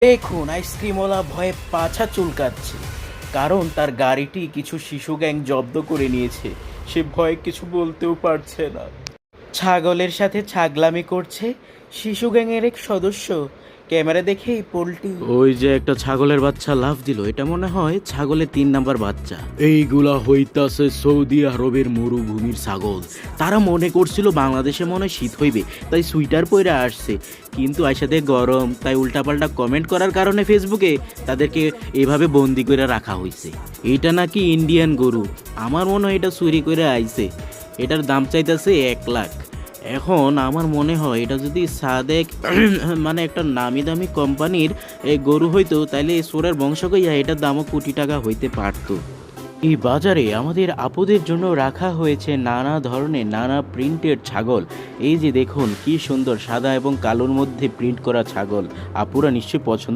দেখুন আইসক্রিমওয়ালা ভয়ে পাছা চুলকাচ্ছে, কারণ তার গাড়িটি কিছু শিশু গ্যাং জব্দ করে নিয়েছে। সে ভয়ে কিছু বলতেও পারছে না। ছাগলের সাথে ছাগলামি করছে শিশু গ্যাংয়ের এক সদস্য। ক্যামেরা দেখেই পোল্টি। ওই যে একটা ছাগলের বাচ্চা লাফ দিল, এটা মনে হয় ছাগলের 3 নাম্বার বাচ্চা। এইগুলা হইতাছে সৌদি আরবের মরুভূমির ছাগল। তারা মনে করছিল বাংলাদেশে মনে হয় শীত হইবে, তাই সুইটার পরে আসছে, কিন্তু আইসাতে গরম, তাই উল্টাপাল্টা কমেন্ট করার কারণে ফেসবুকে তাদেরকে এভাবে বন্দি করে রাখা হয়েছে। এটা নাকি ইন্ডিয়ান গরু, আমার মনে হয় এটা চুরি করে আইছে। এটার দাম চাইতেছে 1 লাখ। এখন আমার মনে হয় এটা যদি সাদেক মানে একটা নামি দামি কোম্পানির গরু হইতো, তাইলে সোরের বংশ কইয়া এটার দামও কোটি টাকা হইতে পারতো। এই বাজারে আমাদের আপুদের জন্য রাখা হয়েছে নানা ধরনের নানা প্রিন্টের ছাগল। এই যে দেখুন কি সুন্দর সাদা এবং কালোর মধ্যে প্রিন্ট করা ছাগল, আপুরা নিশ্চয়ই পছন্দ